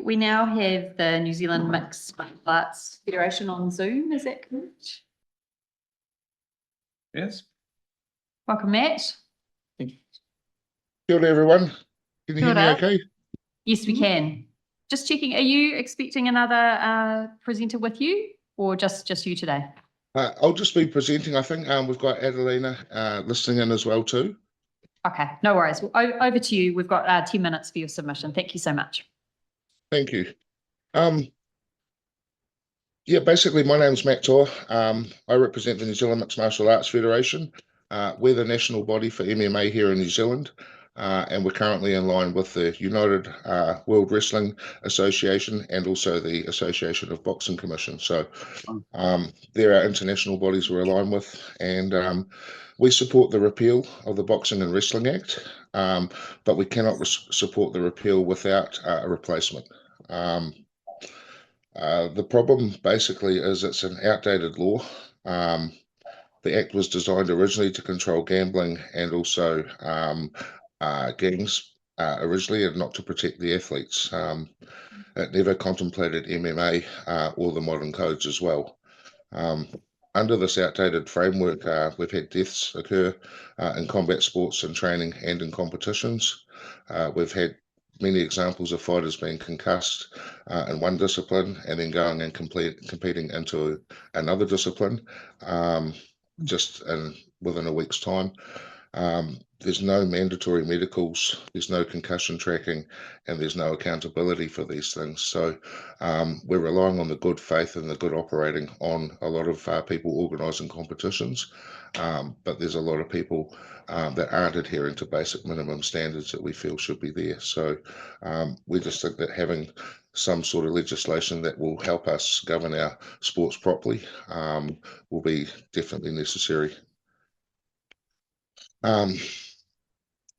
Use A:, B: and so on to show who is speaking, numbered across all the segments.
A: we now have the New Zealand Mixed Martial Arts Federation on Zoom, is that correct?
B: Yes.
A: Welcome, Matt.
B: Thank you.
C: Kia ora, everyone. Can you hear me okay?
A: Yes, we can. Just checking, are you expecting another presenter with you or just you today?
C: I'll just be presenting, I think. We've got Adelina listening in as well too.
A: Okay, no worries. Well, over to you. We've got 10 minutes for your submission. Thank you so much.
C: Thank you. Yeah, basically my name's Matt Tor. I represent the New Zealand Mixed Martial Arts Federation. We're the national body for MMA here in New Zealand. And we're currently in line with the United World Wrestling Association and also the Association of Boxing Commission. So there are international bodies we're aligned with, and we support the repeal of the Boxing and Wrestling Act, but we cannot support the repeal without a replacement. The problem basically is it's an outdated law. The Act was designed originally to control gambling and also gangs originally, and not to protect the athletes. It never contemplated MMA or the modern codes as well. Under this outdated framework, we've had deaths occur in combat sports and training and in competitions. We've had many examples of fighters being concussed in one discipline and then going and competing into another discipline just within a week's time. There's no mandatory medicals, there's no concussion tracking, and there's no accountability for these things. So we're relying on the good faith and the good operating on a lot of people organising competitions, but there's a lot of people that aren't adhering to basic minimum standards that we feel should be there. So we just think that having some sort of legislation that will help us govern our sports properly will be definitely necessary.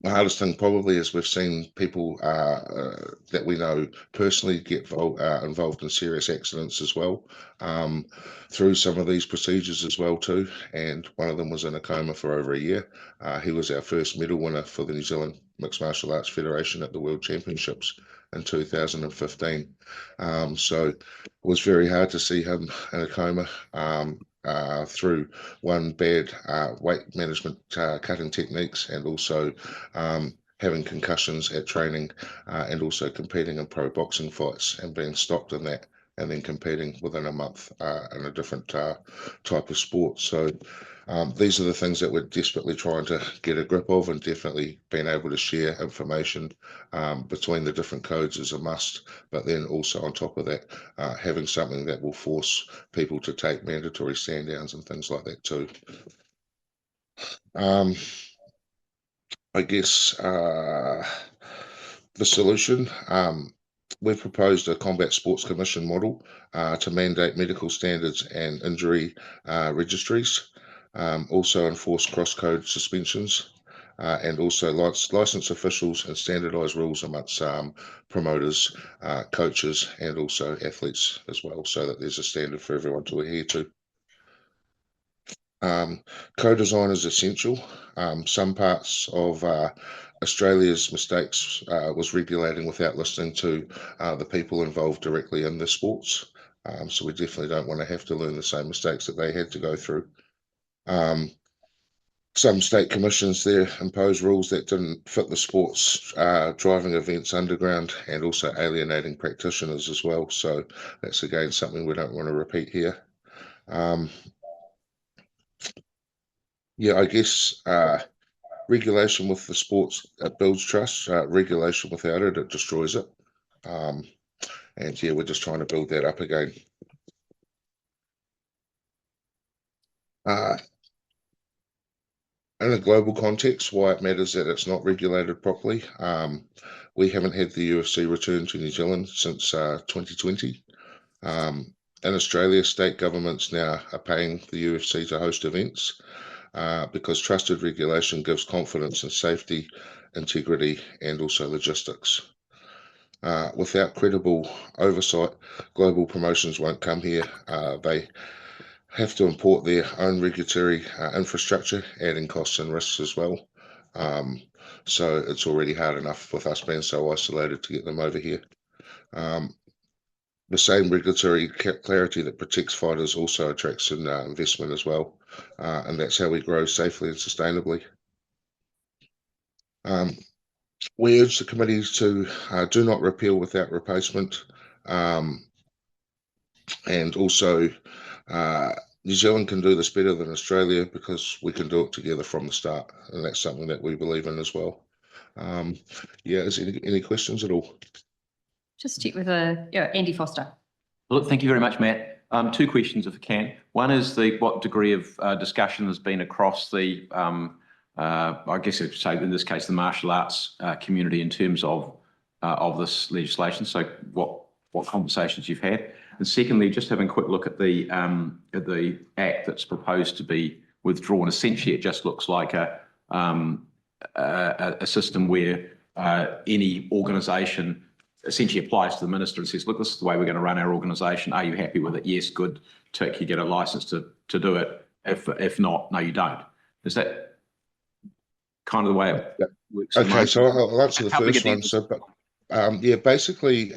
C: The hardest thing probably is we've seen people that we know personally get involved in serious accidents as well through some of these procedures as well too, and one of them was in a coma for over a year. He was our first medal winner for the New Zealand Mixed Martial Arts Federation at the World Championships in 2015. So it was very hard to see him in a coma through one bad weight management cutting techniques, and also having concussions at training, and also competing in pro boxing fights and being stopped in that, and then competing within a month in a different type of sport. So these are the things that we're desperately trying to get a grip of, and definitely being able to share information between the different codes is a must, but then also on top of that, having something that will force people to take mandatory stand downs and things like that too. I guess the solution, we've proposed a combat sports commission model to mandate medical standards and injury registries, also enforce cross-code suspensions, and also license officials and standardised rules amongst promoters, coaches, and also athletes as well, so that there's a standard for everyone to adhere to. Co-design is essential. Some parts of Australia's mistakes was regulating without listening to the people involved directly in the sports. So we definitely don't want to have to learn the same mistakes that they had to go through. Some state commissions there impose rules that didn't fit the sports, driving events underground and also alienating practitioners as well. So that's again something we don't want to repeat here. Yeah, I guess regulation with the sports, it builds trust. Regulation without it, it destroys it. And yeah, we're just trying to build that up again. In a global context, why it matters that it's not regulated properly. We haven't had the UFC return to New Zealand since 2020. In Australia, state governments now are paying the UFC to host events because trusted regulation gives confidence in safety, integrity, and also logistics. Without credible oversight, global promotions won't come here. They have to import their own regulatory infrastructure, adding costs and risks as well. So it's already hard enough with us being so isolated to get them over here. the same regulatory clarity that protects fighters also attracts investment as well, and that's how we grow safely and sustainably. We urge the committees to do not repeal without replacement, and also New Zealand can do this better than Australia because we can do it together from the start, and that's something that we believe in as well. Yeah, is there any questions at all?
A: Just check with Andy Foster.
B: Look, thank you very much, Matt. Two questions if I can. One is what degree of discussion has been across the, I guess I'd say in this case, the martial arts community in terms of this legislation. So what conversations you've had. And secondly, just having a quick look at the act that's proposed to be withdrawn. Essentially, it just looks like a system where any organisation essentially applies to the minister and says, look, this is the way we're going to run our organisation. Are you happy with it? Yes, good. Tick, you get a licence to do it. If not, no, you don't. Is that kind of the way it works?
C: Okay, so I'll answer the first one. So, yeah, basically,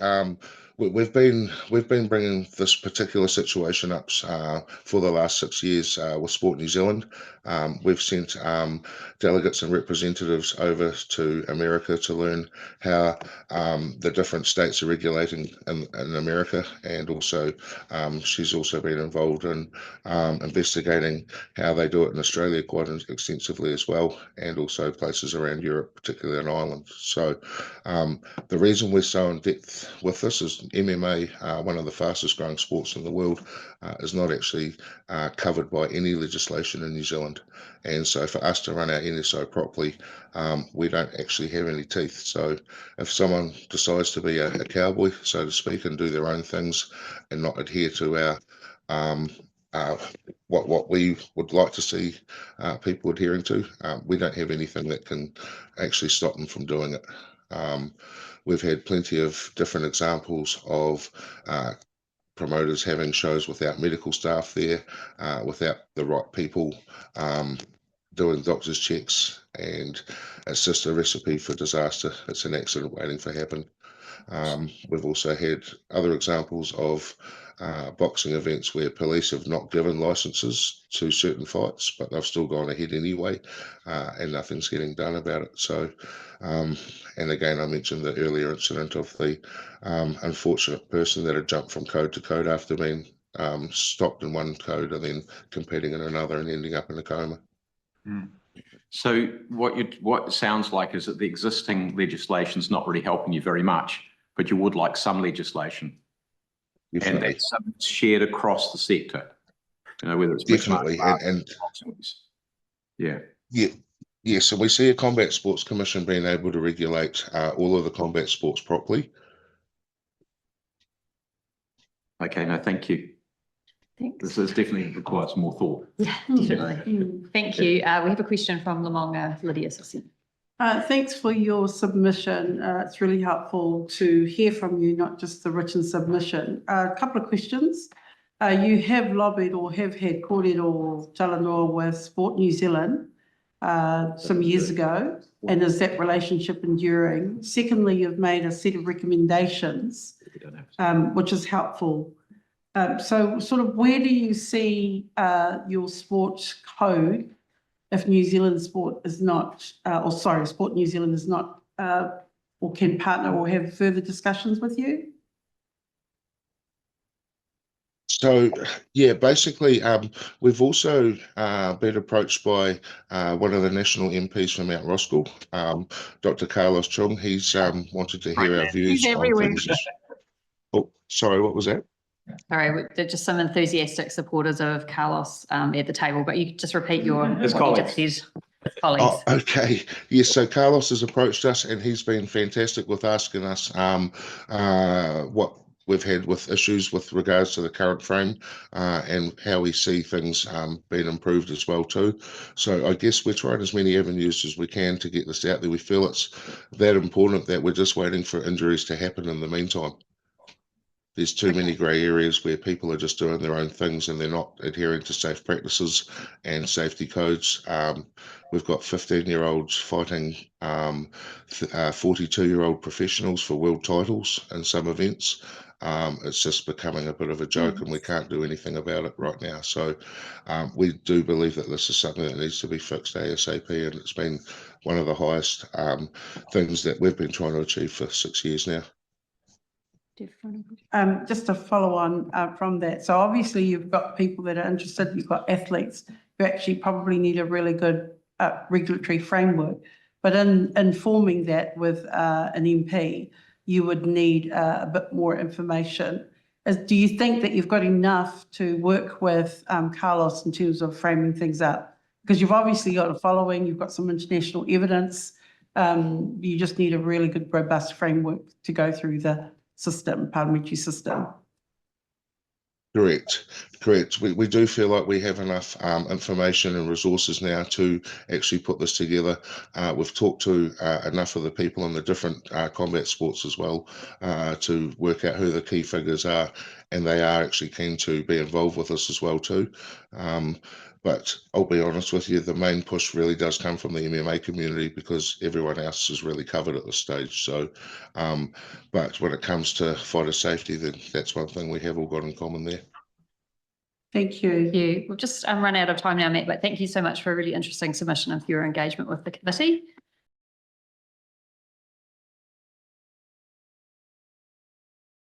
C: we've been bringing this particular situation up for the last 6 years with Sport New Zealand. We've sent delegates and representatives over to America to learn how the different states are regulating in America, and also she's also been involved in investigating how they do it in Australia quite extensively as well, and also places around Europe, particularly in Ireland. So the reason we're so in depth with this is MMA, one of the fastest growing sports in the world, is not actually covered by any legislation in New Zealand. And so for us to run our NSO properly, we don't actually have any teeth. So if someone decides to be a cowboy, so to speak, and do their own things and not adhere to our what we would like to see people adhering to, we don't have anything that can actually stop them from doing it. We've had plenty of different examples of promoters having shows without medical staff there, without the right people doing doctor's checks, and it's just a recipe for disaster. It's an accident waiting to happen. We've also had other examples of boxing events where police have not given licenses to certain fights, but they've still gone ahead anyway, and nothing's getting done about it. So, and again, I mentioned the earlier incident of the unfortunate person that had jumped from code to code after being stopped in one code and then competing in another and ending up in a coma.
B: So what it sounds like is that the existing legislation is not really helping you very much, but you would like some legislation. Definitely. And that's shared across the sector, whether it's
C: definitely and yeah. So we see a Combat Sports Commission being able to regulate all of the combat sports properly.
B: Okay, no, thank you.
A: Thanks.
B: This is definitely requires more thought.
A: Yeah, definitely. Thank you. We have a question from Lamonga, Lydia Sisson.
D: Thanks for your submission. It's really helpful to hear from you, not just the written submission. A couple of questions. You have lobbied or have had kōrero talanoa with Sport New Zealand some years ago, and is that relationship enduring? Secondly, you've made a set of recommendations, which is helpful. So sort of where do you see your sport code if New Zealand Sport is not, Sport New Zealand is not, or can partner or have further discussions with you?
C: So, yeah, basically, we've also been approached by one of the national MPs from Mount Roskill, Dr. Carlos Chung. He's wanted to hear our views on things. Oh, sorry, what was that?
A: Sorry, they're just some enthusiastic supporters of Carlos at the table, but you just repeat
B: His colleagues.
A: Colleagues.
C: Oh, okay. Yes, so Carlos has approached us and he's been fantastic with asking us what we've had with issues with regards to the current frame and how we see things being improved as well too. So I guess we're trying as many avenues as we can to get this out there. We feel it's that important that we're just waiting for injuries to happen in the meantime. There's too many grey areas where people are just doing their own things and they're not adhering to safe practices and safety codes. We've got 15-year-olds fighting 42-year-old professionals for world titles in some events. It's just becoming a bit of a joke and we can't do anything about it right now. So we do believe that this is something that needs to be fixed ASAP, and it's been one of the highest things that we've been trying to achieve for 6 years now.
D: Just to follow on from that. So obviously you've got people that are interested, you've got athletes who actually probably need a really good regulatory framework. But in informing that with an MP, you would need a bit more information. Do you think that you've got enough to work with Carlos in terms of framing things up? Because you've obviously got a following, you've got some international evidence. You just need a really good, robust framework to go through the system, parliamentary system.
C: Correct. We do feel like we have enough information and resources now to actually put this together. We've talked to enough of the people in the different combat sports as well to work out who the key figures are, and they are actually keen to be involved with us as well too. But I'll be honest with you, the main push really does come from the MMA community because everyone else is really covered at this stage. So, but when it comes to fighter safety, then that's one thing we have all got in common there.
D: Thank you.
A: Thank you. We've just run out of time now, Matt, but thank you so much for a really interesting submission and for your engagement with the committee.